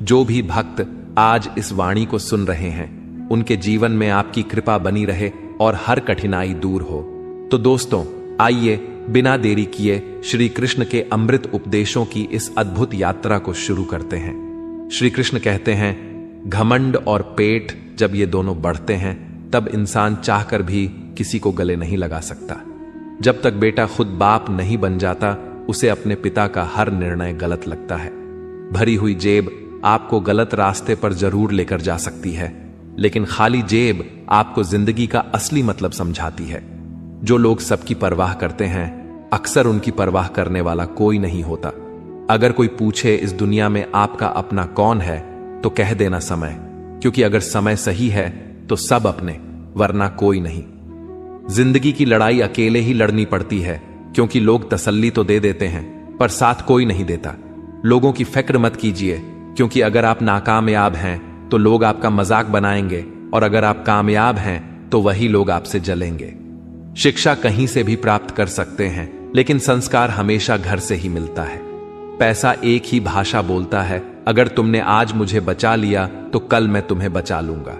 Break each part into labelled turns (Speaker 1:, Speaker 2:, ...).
Speaker 1: जो भी भक्त आज इस वाणी को सुन रहे हैं, उनके जीवन में आपकी कृपा बनी रहे और हर कठिनाई दूर हो। तो दोस्तों, आइए बिना देरी किए श्री कृष्ण के अमृत उपदेशों की इस अद्भुत यात्रा को शुरू करते हैं। श्री कृष्ण कहते हैं, घमंड और पेट जब ये दोनों बढ़ते हैं, तब इंसान चाहकर भी किसी को गले नहीं लगा सकता। जब तक बेटा खुद बाप नहीं बन जाता, उसे अपने पिता का हर निर्णय गलत लगता है। भरी हुई जेब आपको गलत रास्ते पर जरूर लेकर जा सकती है, लेकिन खाली जेब आपको जिंदगी का असली मतलब समझाती है। जो लोग सबकी परवाह करते हैं, अक्सर उनकी परवाह करने वाला कोई नहीं होता। अगर कोई पूछे इस दुनिया में आपका अपना कौन है, तो कह देना समय, क्योंकि अगर समय सही है तो सब अपने, वरना कोई नहीं। जिंदगी की लड़ाई अकेले ही लड़नी पड़ती है, क्योंकि लोग तसल्ली तो दे देते हैं पर साथ कोई नहीं देता। लोगों की फिक्र मत कीजिए, क्योंकि अगर आप नाकामयाब हैं तो लोग आपका मजाक बनाएंगे, और अगर आप कामयाब हैं तो वही लोग आपसे जलेंगे। शिक्षा कहीं से भी प्राप्त कर सकते हैं, लेकिन संस्कार हमेशा घर से ही मिलता है। पैसा एक ही भाषा बोलता है, अगर तुमने आज मुझे बचा लिया तो कल मैं तुम्हें बचा लूंगा।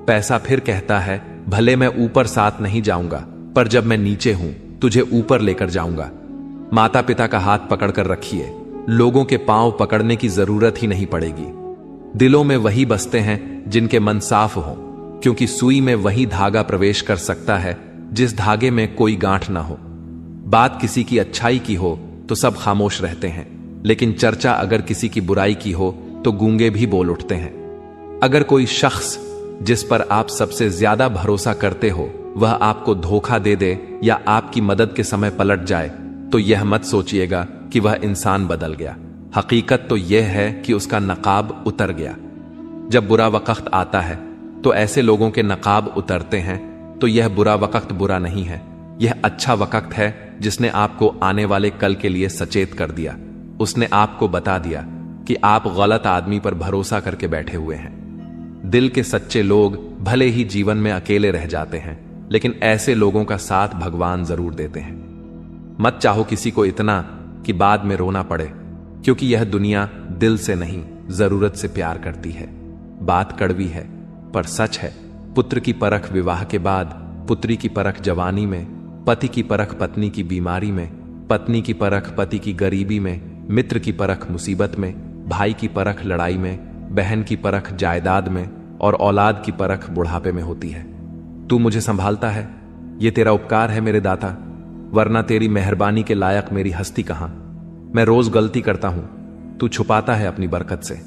Speaker 1: पैसा फिर कहता है, भले मैं ऊपर साथ नहीं जाऊंगा, पर जब मैं नीचे हूं तुझे ऊपर लेकर जाऊंगा। माता पिता का हाथ पकड़कर रखिए, लोगों के पांव पकड़ने की जरूरत ही नहीं पड़ेगी। दिलों में वही बसते हैं जिनके मन साफ हो, क्योंकि सुई में वही धागा प्रवेश कर सकता है जिस धागे में कोई गांठ ना हो। बात किसी की अच्छाई की हो तो सब खामोश रहते हैं, लेकिन चर्चा अगर किसी की बुराई की हो तो गूंगे भी बोल उठते हैं। अगर कोई शख्स जिस पर आप सबसे ज्यादा भरोसा करते हो वह आपको धोखा दे दे या आपकी मदद के समय पलट जाए, तो यह मत सोचिएगा कि वह इंसान बदल गया। हकीकत तो यह है कि उसका नकाब उतर गया। जब बुरा वक्त आता है तो ऐसे लोगों के नकाब उतरते हैं, तो यह बुरा वक्त बुरा नहीं है, यह अच्छा वक्त है जिसने आपको आने वाले कल के लिए सचेत कर दिया। उसने आपको बता दिया कि आप गलत आदमी पर भरोसा करके बैठे हुए हैं। दिल के सच्चे लोग भले ही जीवन में अकेले रह जाते हैं, लेकिन ऐसे लोगों का साथ भगवान जरूर देते हैं। मत चाहो किसी को इतना कि बाद में रोना पड़े, क्योंकि यह दुनिया दिल से नहीं, जरूरत से प्यार करती है। बात कड़वी है पर सच है। पुत्र की परख विवाह के बाद, पुत्री की परख जवानी में, पति की परख पत्नी की बीमारी में, पत्नी की परख पति की गरीबी में, मित्र की परख मुसीबत में, भाई की परख लड़ाई में, बहन की परख जायदाद में, और औलाद की परख बुढ़ापे में होती है। तू मुझे संभालता है, ये तेरा उपकार है मेरे दाता, वरना तेरी मेहरबानी के लायक मेरी हस्ती कहां। मैं रोज गलती करता हूं, तू छुपाता है अपनी बरकत से।